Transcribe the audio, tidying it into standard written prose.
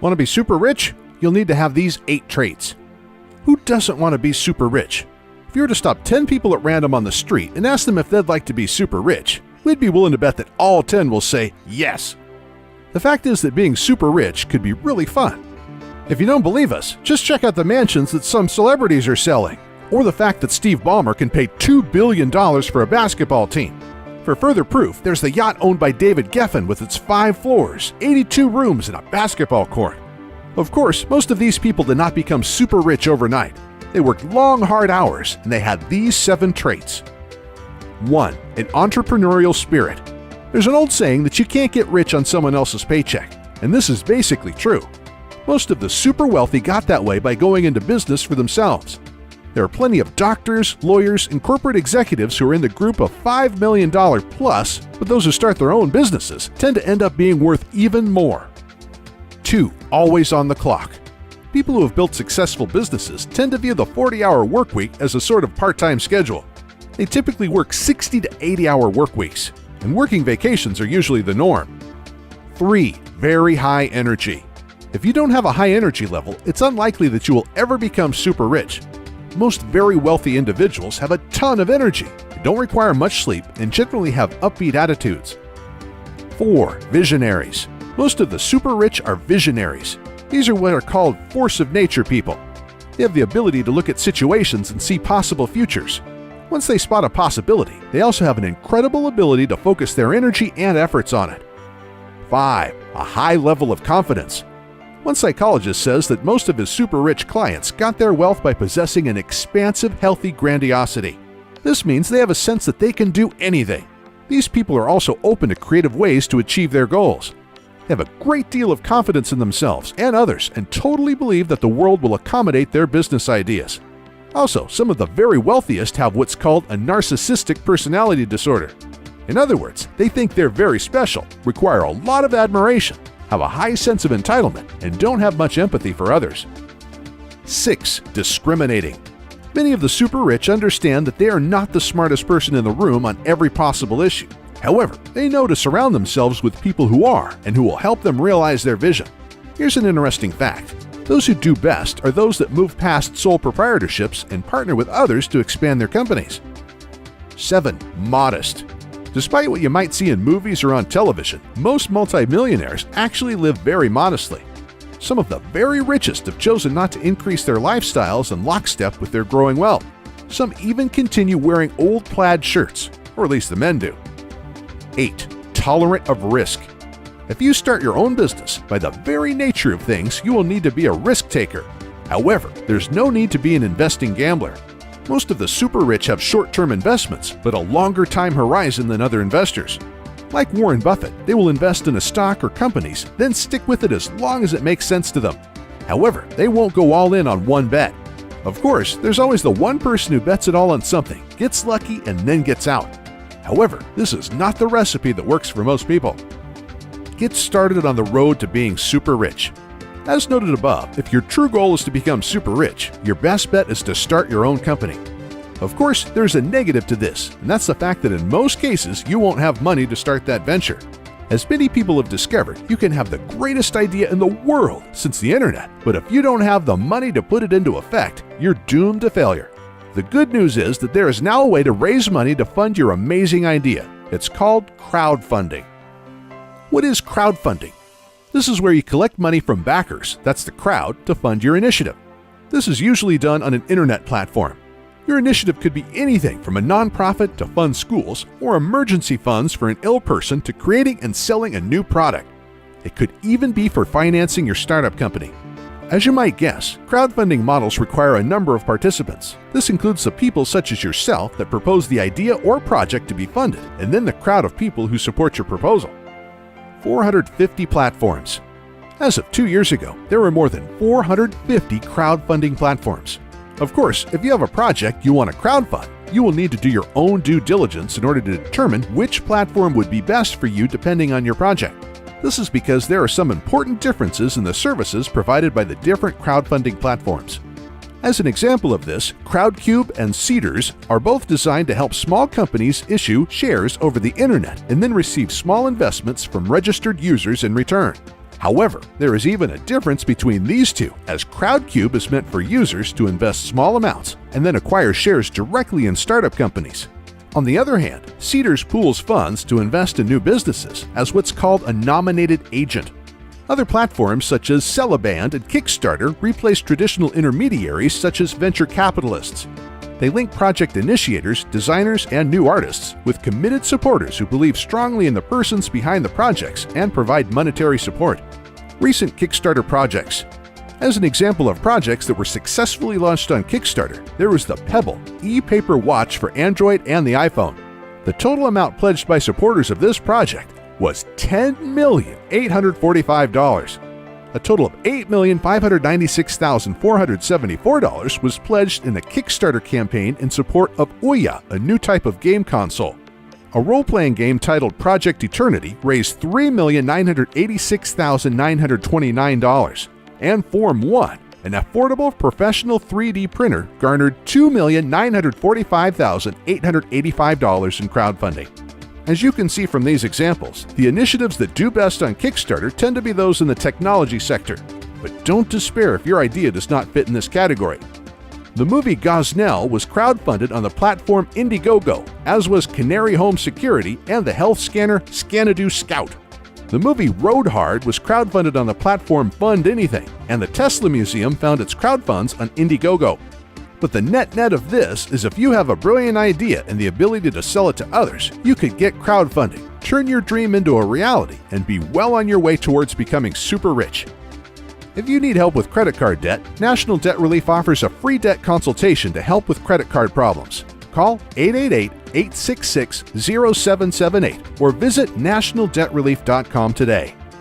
Want to be super rich? You'll need to have these 8 traits. Who doesn't want to be super rich? If you were to stop 10 people at random on the street and ask them if they'd like to be super rich, we'd be willing to bet that all 10 will say yes. The fact is that being super rich could be really fun. If you don't believe us, just check out the mansions that some celebrities are selling, or the fact that Steve Ballmer can pay $2 billion for a basketball team. For further proof, there's the yacht owned by David Geffen with its 5 floors, 82 rooms, and a basketball court. Of course, most of these people did not become super rich overnight. They worked long, hard hours, and they had these 7 traits. 1. An entrepreneurial spirit. There's an old saying that you can't get rich on someone else's paycheck, and this is basically true. Most of the super wealthy got that way by going into business for themselves. There are plenty of doctors, lawyers, and corporate executives who are in the group of $5 million plus, but those who start their own businesses tend to end up being worth even more. 2. Always on the clock. People who have built successful businesses tend to view the 40-hour work week as a sort of part-time schedule. They typically work 60 to 80-hour work weeks, and working vacations are usually the norm. 3. Very high energy. If you don't have a high energy level, it's unlikely that you will ever become super rich. Most very wealthy individuals have a ton of energy, don't require much sleep, and generally have upbeat attitudes. 4. Visionaries. Most of the super rich are visionaries. These are what are called force of nature people. They have the ability to look at situations and see possible futures. Once they spot a possibility, they also have an incredible ability to focus their energy and efforts on it. 5. A high level of confidence. One psychologist says that most of his super rich clients got their wealth by possessing an expansive, healthy grandiosity. This means they have a sense that they can do anything. These people are also open to creative ways to achieve their goals. They have a great deal of confidence in themselves and others and totally believe that the world will accommodate their business ideas. Also, some of the very wealthiest have what's called a narcissistic personality disorder. In other words, they think they're very special, require a lot of admiration, have a high sense of entitlement, and don't have much empathy for others. 6. Discriminating. Many of the super rich understand that they are not the smartest person in the room on every possible issue. However, they know to surround themselves with people who are and who will help them realize their vision. Here's an interesting fact. Those who do best are those that move past sole proprietorships and partner with others to expand their companies. 7. Modest. Despite what you might see in movies or on television, most multi-millionaires actually live very modestly. Some of the very richest have chosen not to increase their lifestyles in lockstep with their growing wealth. Some even continue wearing old plaid shirts, or at least the men do. 8. Tolerant of risk. If you start your own business, by the very nature of things, you will need to be a risk taker. However, there's no need to be an investing gambler. Most of the super rich have short-term investments, but a longer time horizon than other investors. Like Warren Buffett, they will invest in a stock or companies, then stick with it as long as it makes sense to them. However, they won't go all in on one bet. Of course, there's always the one person who bets it all on something, gets lucky, and then gets out. However, this is not the recipe that works for most people. Get started on the road to being super rich. As noted above, if your true goal is to become super rich, your best bet is to start your own company. Of course, there's a negative to this, and that's the fact that in most cases, you won't have money to start that venture. As many people have discovered, you can have the greatest idea in the world since the internet, but if you don't have the money to put it into effect, you're doomed to failure. The good news is that there is now a way to raise money to fund your amazing idea. It's called crowdfunding. What is crowdfunding? This is where you collect money from backers, that's the crowd, to fund your initiative. This is usually done on an internet platform. Your initiative could be anything from a nonprofit to fund schools or emergency funds for an ill person to creating and selling a new product. It could even be for financing your startup company. As you might guess, crowdfunding models require a number of participants. This includes the people such as yourself that propose the idea or project to be funded, and then the crowd of people who support your proposal. 450 platforms. As of 2 years ago, there were more than 450 crowdfunding platforms. Of course, if you have a project you want to crowdfund, you will need to do your own due diligence in order to determine which platform would be best for you depending on your project. This is because there are some important differences in the services provided by the different crowdfunding platforms. As an example of this, Crowdcube and Seedrs are both designed to help small companies issue shares over the internet and then receive small investments from registered users in return. However, there is even a difference between these two, as Crowdcube is meant for users to invest small amounts and then acquire shares directly in startup companies. On the other hand, Seedrs pools funds to invest in new businesses as what's called a nominated agent. Other platforms such as Cellaband and Kickstarter replace traditional intermediaries such as venture capitalists. They link project initiators, designers, and new artists with committed supporters who believe strongly in the persons behind the projects and provide monetary support. Recent Kickstarter projects. As an example of projects that were successfully launched on Kickstarter, there was the Pebble e-paper watch for Android and the iPhone. The total amount pledged by supporters of this project was $10,845,000. A total of $8,596,474 was pledged in a Kickstarter campaign in support of Ouya, a new type of game console. A role-playing game titled Project Eternity raised $3,986,929, and Form 1, an affordable professional 3D printer, garnered $2,945,885 in crowdfunding. As you can see from these examples, the initiatives that do best on Kickstarter tend to be those in the technology sector. But don't despair if your idea does not fit in this category. The movie Gosnell was crowdfunded on the platform Indiegogo, as was Canary Home Security and the health scanner Scanadu Scout. The movie Road Hard was crowdfunded on the platform Fund Anything, and the Tesla Museum found its crowdfunds on Indiegogo. But the net of this is if you have a brilliant idea and the ability to sell it to others, you could get crowdfunding, turn your dream into a reality, and be well on your way towards becoming super rich. If you need help with credit card debt, National Debt Relief offers a free debt consultation to help with credit card problems. Call 888-866-0778 or visit nationaldebtrelief.com today.